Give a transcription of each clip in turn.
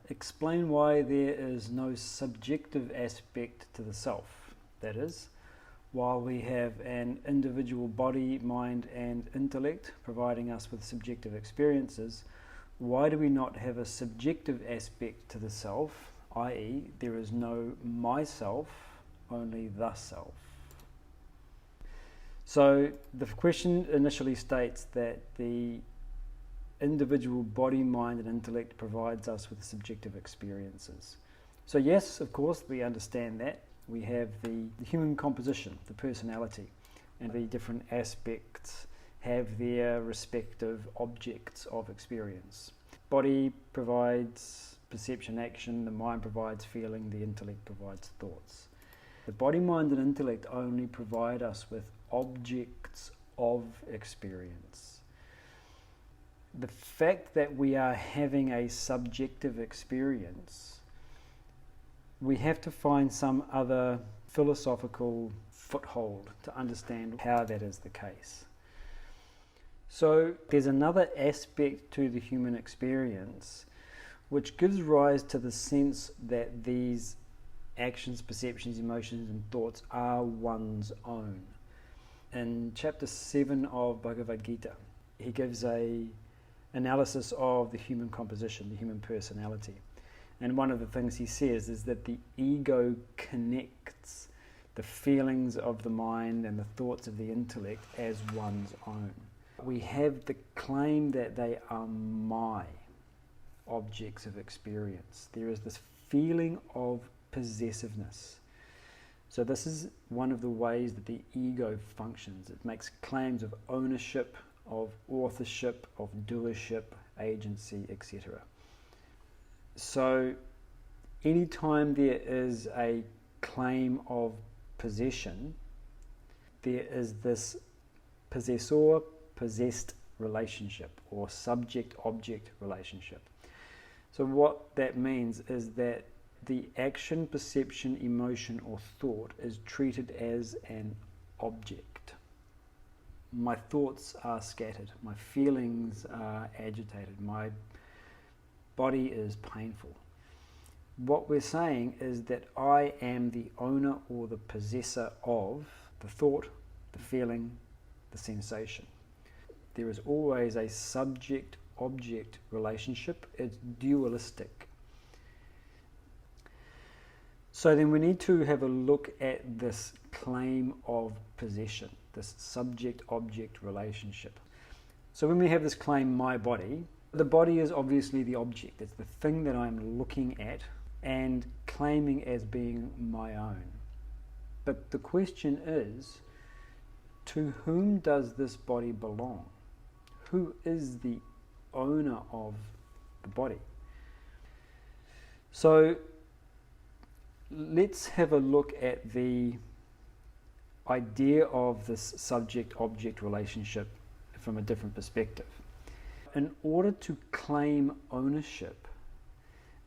Explain why there is no subjective aspect to the self. That is, while we have an individual body, mind and intellect providing us with subjective experiences, why do we not have a subjective aspect to the self, i.e. there is no myself, only the self? So the question initially states that the individual body, mind and intellect provides us with subjective experiences. So yes, of course, we understand that. We have the human composition, the personality, and the different aspects have their respective objects of experience. Body provides perception, action, the mind provides feeling, the intellect provides thoughts. The body, mind and intellect only provide us with objects of experience. The fact that we are having a subjective experience, we have to find some other philosophical foothold to understand how that is the case. So there's another aspect to the human experience which gives rise to the sense that these actions, perceptions, emotions and thoughts are one's own. In chapter 7 of Bhagavad-Gita, he gives a analysis of the human composition, the human personality. And one of the things he says is that the ego connects the feelings of the mind and the thoughts of the intellect as one's own. We have the claim that they are my objects of experience. There is this feeling of possessiveness. So this is one of the ways that the ego functions. It makes claims of ownership, of authorship, of doership, agency, etc. So anytime there is a claim of possession, there is this possessor-possessed relationship or subject-object relationship. So what that means is that the action, perception, emotion or thought is treated as an object. My thoughts are scattered, my feelings are agitated, my body is painful. What we're saying is that I am the owner or the possessor of the thought, the feeling, the sensation. There is always a subject-object relationship. It's dualistic. So then we need to have a look at this claim of possession, this subject-object relationship. So when we have this claim, my body, the body is obviously the object. It's the thing that I'm looking at and claiming as being my own. But the question is, to whom does this body belong? Who is the owner of the body? So let's have a look at the idea of this subject-object relationship from a different perspective. In order to claim ownership,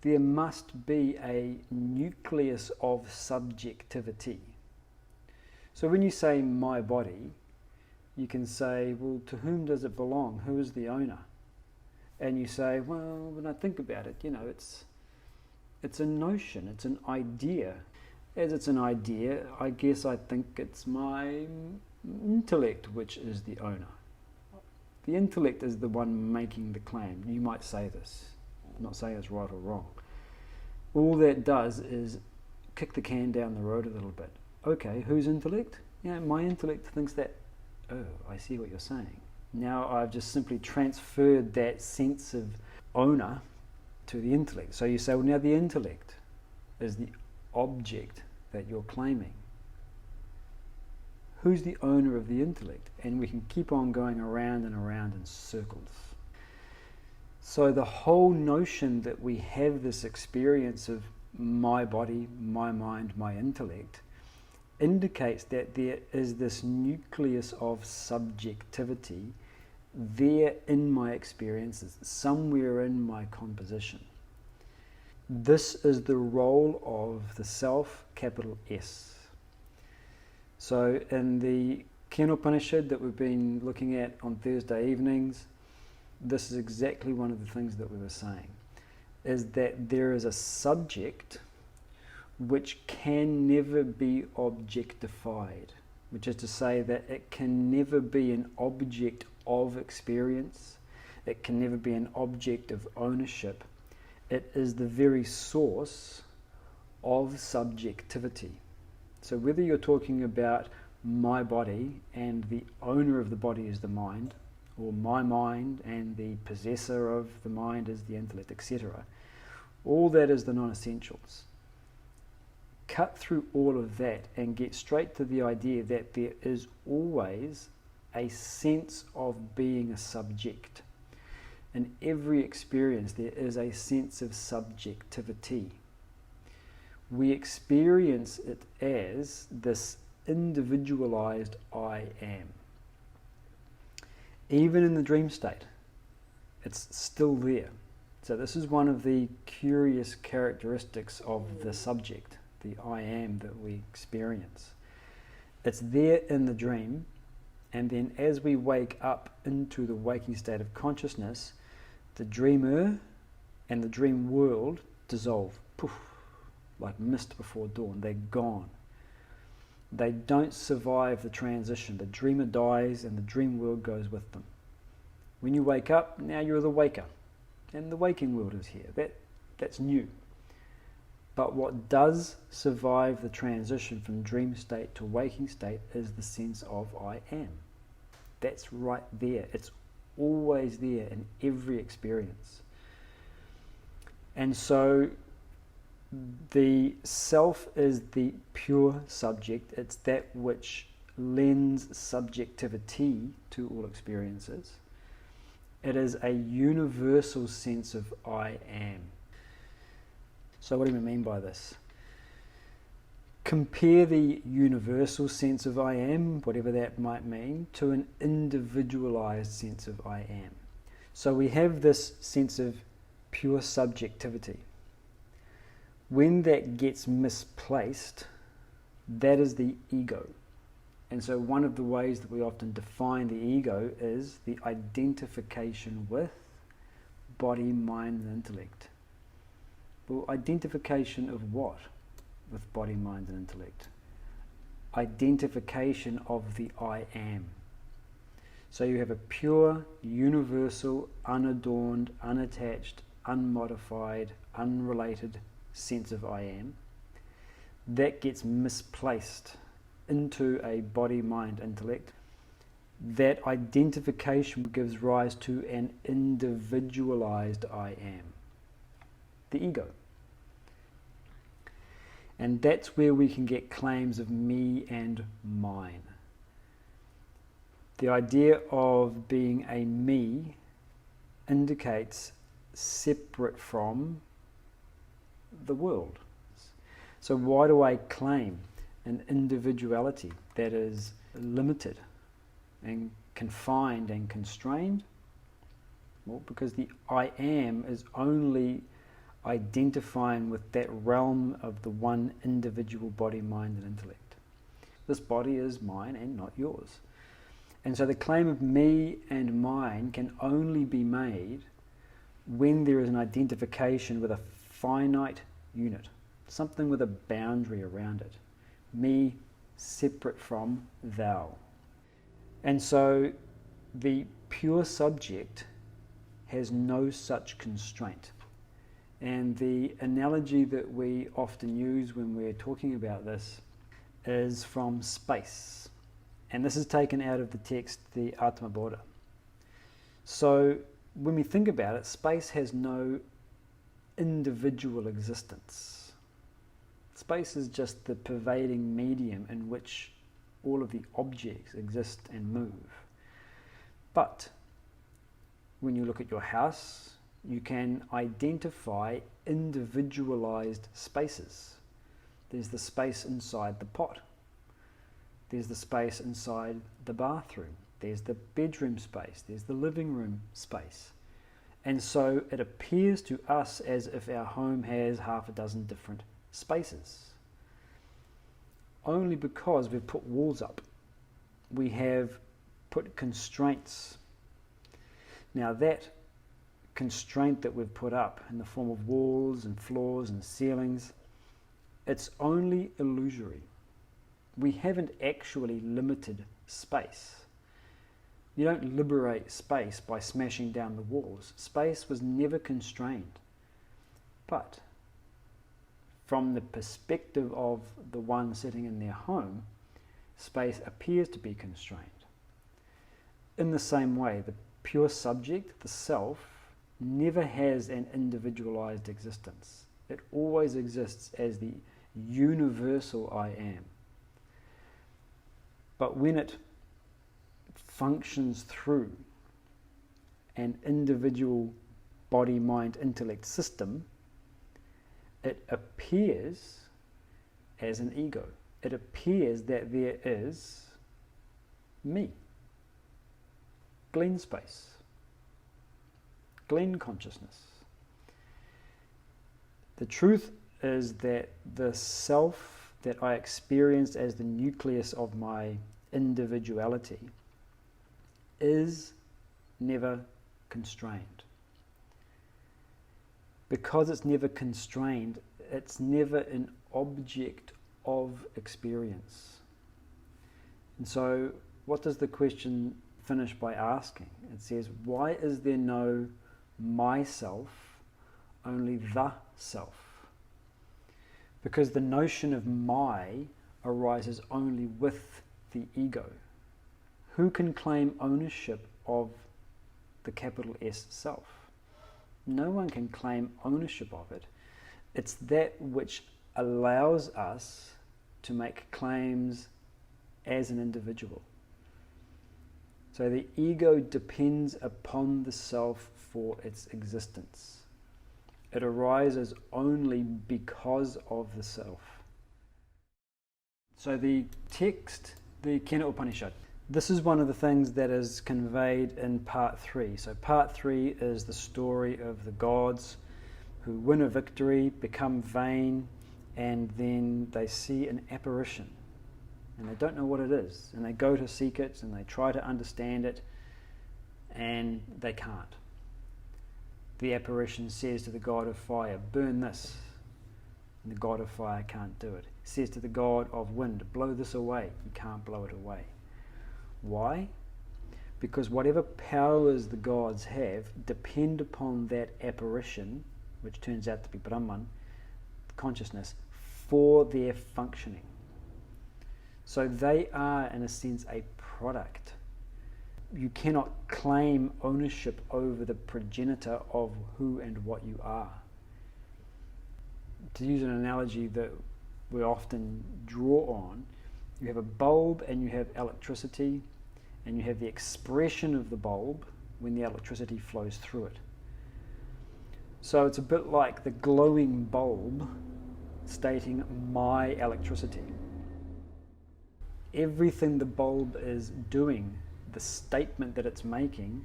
there must be a nucleus of subjectivity. So when you say my body, you can say, well, to whom does it belong? Who is the owner? And you say, well, when I think about it, it's a notion, it's an idea. As it's an idea, I guess I think it's my intellect which is the owner. The intellect is the one making the claim. You might say this. I'm not saying it's right or wrong. All that does is kick the can down the road a little bit. Okay, whose intellect? Yeah, my intellect thinks that. Oh, I see what you're saying. Now I've just simply transferred that sense of owner to the intellect. So you say, well, now the intellect is the object that you're claiming. Who's the owner of the intellect? And we can keep on going around and around in circles. So the whole notion that we have this experience of my body, my mind, my intellect indicates that there is this nucleus of subjectivity there in my experiences, somewhere in my composition. This is the role of the self, capital S. So in the Upanishad that we've been looking at on Thursday evenings, this is exactly one of the things that we were saying. is that there is a subject which can never be objectified, which is to say that it can never be an object of experience, it can never be an object of ownership. It is the very source of subjectivity. So whether you're talking about my body and the owner of the body is the mind, or my mind and the possessor of the mind is the intellect, etc., all that is the non-essentials. Cut through all of that and get straight to the idea that there is always a sense of being a subject. In every experience there is a sense of subjectivity. We experience it as this individualized I am. Even in the dream state, it's still there. So this is one of the curious characteristics of the subject, the I am that we experience. It's there in the dream, and then as we wake up into the waking state of consciousness, the dreamer and the dream world dissolve, poof, like mist before dawn. They're gone. They don't survive the transition. The dreamer dies and the dream world goes with them. When you wake up, now you're the waker, and the waking world is here. That's new. But what does survive the transition from dream state to waking state is the sense of I am. That's right there. It's always there in every experience. And so the self is the pure subject. It's that which lends subjectivity to all experiences. It is a universal sense of I am. So what do we mean by this? Compare the universal sense of I am, whatever that might mean, to an individualized sense of I am. So we have this sense of pure subjectivity. When that gets misplaced, that is the ego. And so one of the ways that we often define the ego is the identification with body, mind, and intellect. Well, identification of what with body, mind, and intellect? Identification of the I am. So you have a pure, universal, unadorned, unattached, unmodified, unrelated sense of I am. That gets misplaced into a body, mind, intellect. That identification gives rise to an individualized I am, the ego. And that's where we can get claims of me and mine. The idea of being a me indicates separate from the world. So why do I claim an individuality that is limited and confined and constrained? Well, because the I am is only identifying with that realm of the one individual body, mind, and intellect. This body is mine and not yours. And so the claim of me and mine can only be made when there is an identification with a finite unit, something with a boundary around it. Me separate from thou. And so the pure subject has no such constraint. And the analogy that we often use when we're talking about this is from space. And this is taken out of the text, the Atma Bodha. So when we think about it, space has no individual existence. Space is just the pervading medium in which all of the objects exist and move. But when you look at your house, you can identify individualized spaces. There's the space inside the pot. There's the space inside the bathroom. There's the bedroom space. There's the living room space. And so it appears to us as if our home has half a dozen different spaces. Only because we've put walls up. We have put constraints. Now that constraint that we've put up in the form of walls and floors and ceilings, it's only illusory. We haven't actually limited space. You don't liberate space by smashing down the walls. Space was never constrained. But from the perspective of the one sitting in their home, space appears to be constrained. In the same way, the pure subject, the self, never has an individualized existence. It always exists as the universal I am. But when it functions through an individual body, mind, intellect system, it appears as an ego. It appears that there is me, Glen space, Glen consciousness. The truth is that the self that I experienced as the nucleus of my individuality is never constrained. Because it's never constrained, it's never an object of experience. And so what does the question finish by asking? It says, why is there no myself, only the self? Because the notion of my arises only with the ego. Who can claim ownership of the capital S self? No one can claim ownership of it. It's that which allows us to make claims as an individual. So the ego depends upon the self for its existence. It arises only because of the self. So the text, the Kena Upanishad, this is one of the things that is conveyed in part 3. So part 3 is the story of the gods who win a victory, become vain, and then they see an apparition. And they don't know what it is. And they go to seek it, and they try to understand it, and they can't. The apparition says to the god of fire, burn this. And the god of fire can't do it. He says to the god of wind, blow this away. He can't blow it away. Why? Because whatever powers the gods have depend upon that apparition, which turns out to be Brahman, consciousness, for their functioning. So they are, in a sense, a product. You cannot claim ownership over the progenitor of who and what you are. To use an analogy that we often draw on, you have a bulb and you have electricity, and you have the expression of the bulb when the electricity flows through it. So it's a bit like the glowing bulb stating my electricity. Everything the bulb is doing, the statement that it's making,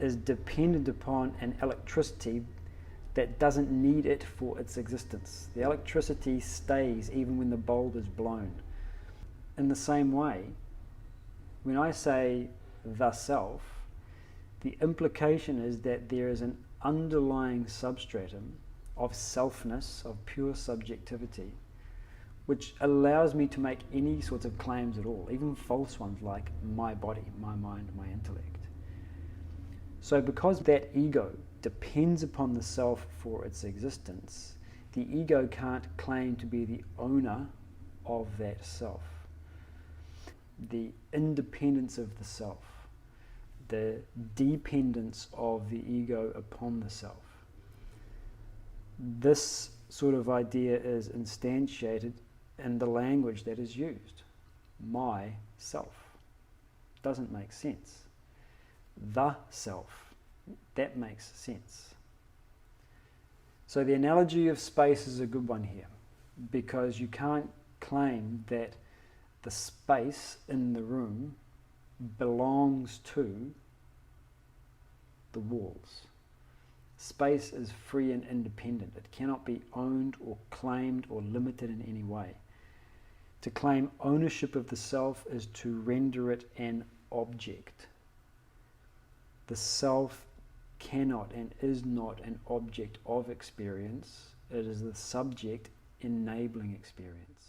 is dependent upon an electricity that doesn't need it for its existence. The electricity stays even when the bulb is blown. In the same way, when I say the self, the implication is that there is an underlying substratum of selfness, of pure subjectivity, which allows me to make any sorts of claims at all, even false ones like my body, my mind, my intellect. So because that ego depends upon the self for its existence, the ego can't claim to be the owner of that self. The independence of the self, the dependence of the ego upon the self. This sort of idea is instantiated in the language that is used. My self. Doesn't make sense. The self. That makes sense. So the analogy of space is a good one here, because you can't claim that the space in the room belongs to the walls. Space is free and independent. It cannot be owned or claimed or limited in any way. To claim ownership of the self is to render it an object. The self cannot and is not an object of experience. It is the subject enabling experience.